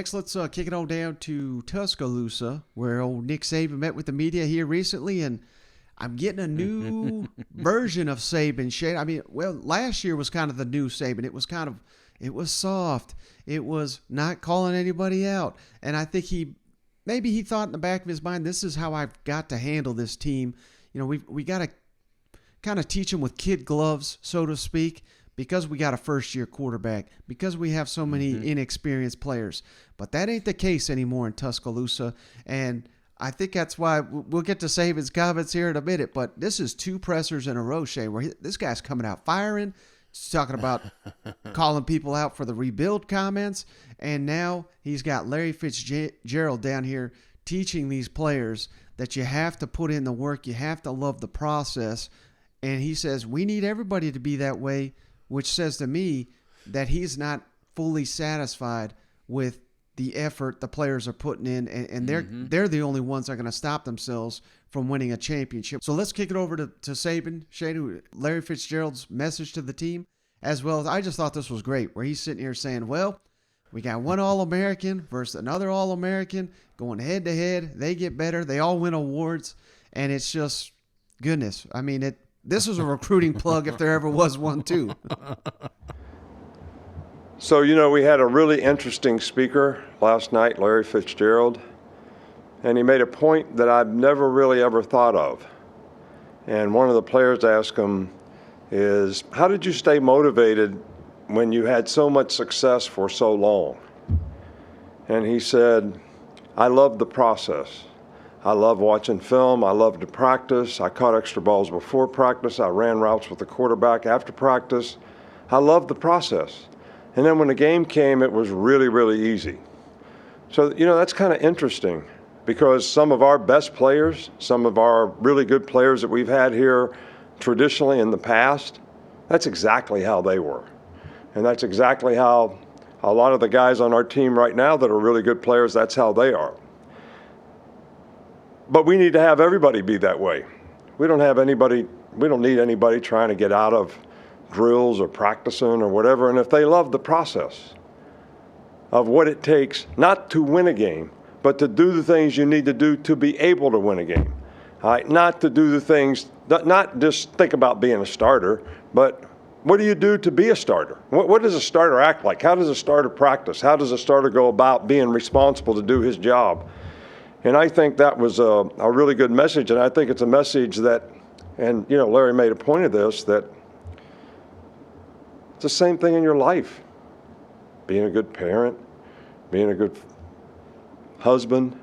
Next, let's kick it on down to Tuscaloosa, where old Nick Saban met with the media here recently, and I'm getting a new version of Saban. Shane, I mean, well, last year was kind of the new Saban. It was soft. It was not calling anybody out, and I think maybe he thought in the back of his mind, this is how I've got to handle this team. You know, we got to kind of teach them with kid gloves, so to speak, because we got a first-year quarterback, because we have so many inexperienced players. But that ain't the case anymore in Tuscaloosa, and I think that's why we'll get to Saban's comments here in a minute, but this is 2 pressers in a row, Shane, where this guy's coming out firing. He's talking about calling people out for the rebuild comments, and now he's got Larry Fitzgerald down here teaching these players that you have to put in the work, you have to love the process, and he says we need everybody to be that way, which says to me that he's not fully satisfied with the effort the players are putting in, and they're the only ones that are going to stop themselves from winning a championship. So let's kick it over to Saban, Shane, Larry Fitzgerald's message to the team, as well as I just thought this was great, where he's sitting here saying, well, we got one All-American versus another All-American going head-to-head. They get better. They all win awards, and it's just goodness. I mean, this was a recruiting plug if there ever was one, too. So, we had a really interesting speaker last night, Larry Fitzgerald, and he made a point that I've never really ever thought of. And one of the players asked him is, how did you stay motivated when you had so much success for so long? And he said, I love the process. I love watching film. I love to practice. I caught extra balls before practice. I ran routes with the quarterback after practice. I love the process. And then when the game came, it was really, really easy. So, that's kind of interesting because some of our best players, some of our really good players that we've had here traditionally in the past, that's exactly how they were. And that's exactly how a lot of the guys on our team right now that are really good players, that's how they are. But we need to have everybody be that way. We don't need anybody trying to get out of drills or practicing or whatever. And if they love the process of what it takes not to win a game, but to do the things you need to do to be able to win a game. All right? Not to do the things, not just think about being a starter, but what do you do to be a starter? What does a starter act like? How does a starter practice? How does a starter go about being responsible to do his job? And I think that was a really good message, and I think it's a message that, and Larry made a point of this, that it's the same thing in your life. Being a good parent, being a good husband,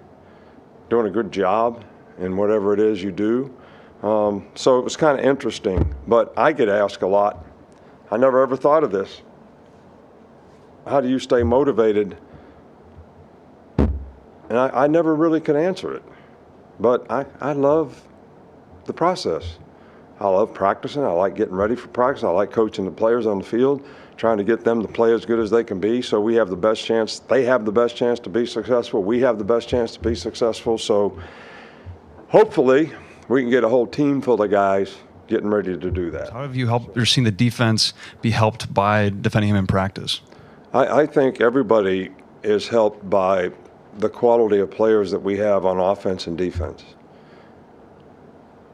doing a good job in whatever it is you do. So it was kind of interesting, but I get asked a lot. I never ever thought of this. How do you stay motivated? And I never really could answer it, but I love the process. I love practicing. I like getting ready for practice. I like coaching the players on the field, trying to get them to play as good as they can be so we have the best chance. They have the best chance to be successful. We have the best chance to be successful. So hopefully we can get a whole team full of guys getting ready to do that. How have you helped or seen the defense be helped by defending him in practice? I think everybody is helped by the quality of players that we have on offense and defense.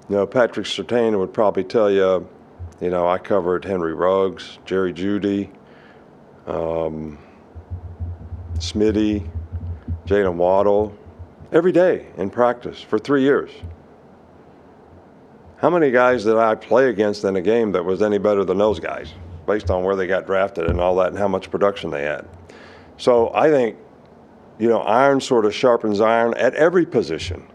Patrick Surtain would probably tell you, I covered Henry Ruggs, Jerry Jeudy, Smitty, Jalen Waddle, every day in practice for 3 years. How many guys did I play against in a game that was any better than those guys, based on where they got drafted and all that and how much production they had? So I think, iron sort of sharpens iron at every position.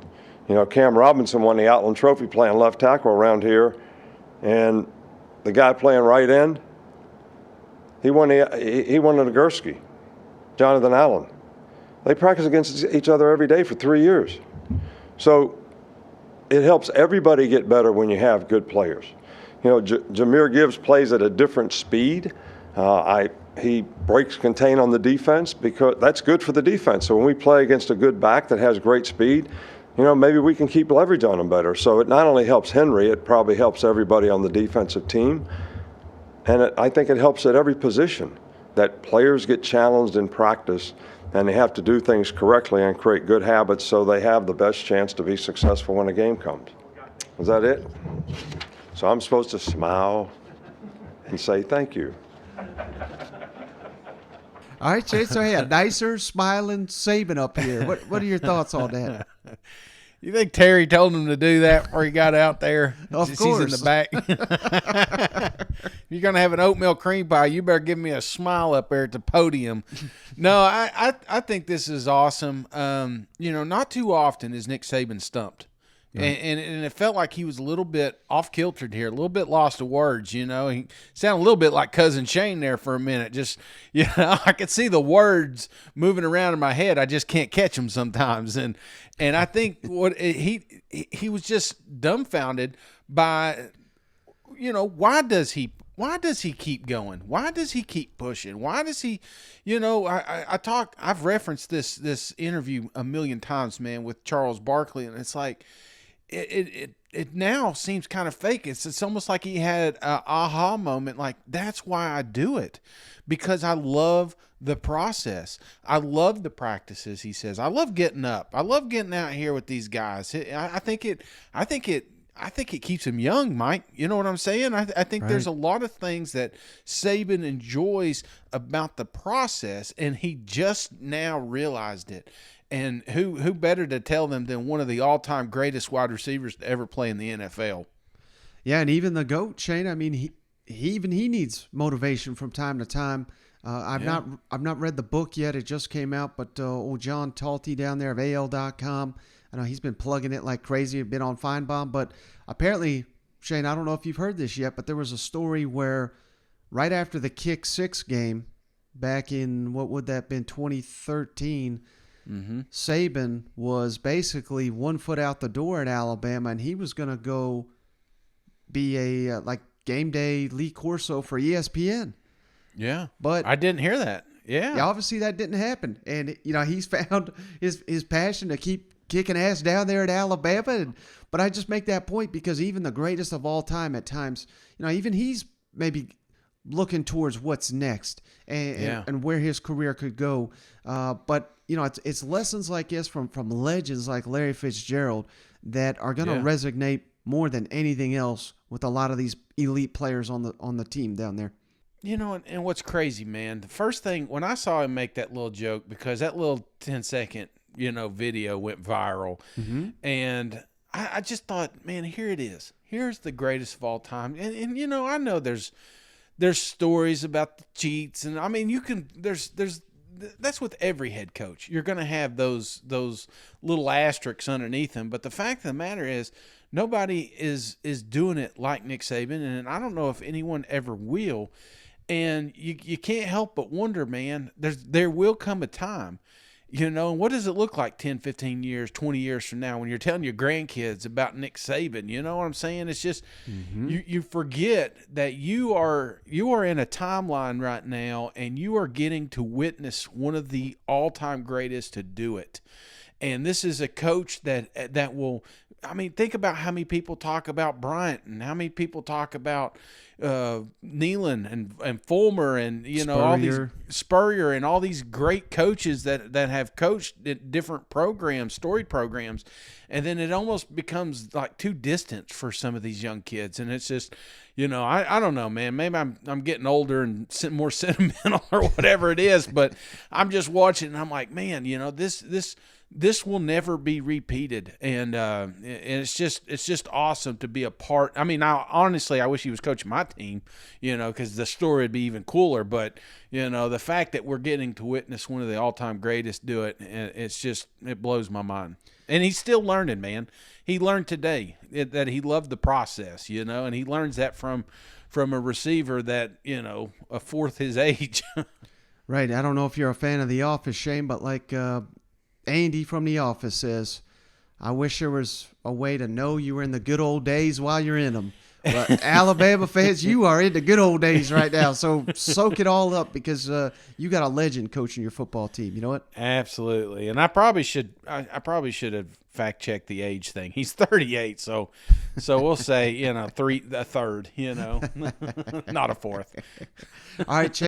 Cam Robinson won the Outland Trophy playing left tackle around here, and the guy playing right end, he won the Nagurski, Jonathan Allen. They practice against each other every day for 3 years. So it helps everybody get better when you have good players. Jahmyr Gibbs plays at a different speed. He breaks contain on the defense because that's good for the defense. So when we play against a good back that has great speed, maybe we can keep leverage on him better. So it not only helps Henry, it probably helps everybody on the defensive team. And I think it helps at every position that players get challenged in practice and they have to do things correctly and create good habits so they have the best chance to be successful when a game comes. Is that it? So I'm supposed to smile and say thank you. All right, Shane. So, hey, a nicer, smiling Saban up here. What are your thoughts on that? You think Terry told him to do that before he got out there? Of He's course. in the back. If you're going to have an oatmeal cream pie, you better give me a smile up there at the podium. No, I think this is awesome. Not too often is Nick Saban stumped. Right. And it felt like he was a little bit off-kiltered here, a little bit lost of words, He sounded a little bit like Cousin Shane there for a minute. Just, I could see the words moving around in my head. I just can't catch them sometimes. And I think he was just dumbfounded by, why does he keep going? Why does he keep pushing? Why does he, I've referenced this interview a million times, man, with Charles Barkley, and it's like, it now seems kind of fake. It's almost like he had an aha moment. Like, that's why I do it, because I love the process. I love the practices. He says, I love getting up. I love getting out here with these guys. I think it keeps him young, Mike. You know what I'm saying? I think Right. There's a lot of things that Saban enjoys about the process, and he just now realized it. And who better to tell them than one of the all-time greatest wide receivers to ever play in the NFL? Yeah, and even the GOAT, Shane. I mean, he needs motivation from time to time. I've not read the book yet. It just came out, but old John Talty down there of AL.com, I know he's been plugging it like crazy. Been on Feinbaum, but apparently, Shane, I don't know if you've heard this yet, but there was a story where right after the Kick 6 game back in, what would that have been, 2013, Saban was basically 1 foot out the door at Alabama, and he was going to go be a game day Lee Corso for ESPN. Yeah, but I didn't hear that. Yeah, obviously that didn't happen, and he's found his passion to keep kicking ass down there at Alabama. But I just make that point because even the greatest of all time, at times, even he's maybe looking towards what's next and where his career could go. But it's lessons like this from legends like Larry Fitzgerald that are going to resonate more than anything else with a lot of these elite players on the team down there. And what's crazy, man, the first thing when I saw him make that little joke, because that little 10-second video went viral, and I just thought, man, here it is. Here's the greatest of all time. And I know there's stories about the cheats, and I mean, that's with every head coach. You're going to have those little asterisks underneath them. But the fact of the matter is, nobody is doing it like Nick Saban, and I don't know if anyone ever will. And you can't help but wonder, man, there will come a time, what does it look like 10, 15 years, 20 years from now when you're telling your grandkids about Nick Saban? You know what I'm saying? It's just you forget that you are in a timeline right now, and you are getting to witness one of the all-time greatest to do it. And this is a coach that will, I mean, think about how many people talk about Bryant and how many people talk about Nealon and Fulmer and all these Spurrier and all these great coaches that have coached at different programs, storied programs, and then it almost becomes like too distant for some of these young kids, and it's just, I don't know, man. Maybe I'm getting older and more sentimental or whatever it is, but I'm just watching and I'm like, man, this will never be repeated, and it's just awesome to be a part. I mean, honestly, I wish he was coaching my team, because the story would be even cooler. But the fact that we're getting to witness one of the all-time greatest do it, it blows my mind. And he's still learning, man. He learned today that he loved the process, and he learns that from a receiver that a fourth his age. Right. I don't know if you're a fan of The Office, Shane, but like Andy from The Office says, I wish there was a way to know you were in the good old days while you're in them. But Alabama fans, you are in the good old days right now. So soak it all up, because you got a legend coaching your football team. You know what? Absolutely. And I probably should have fact checked the age thing. He's 38, so we'll say a third, not a fourth. All right,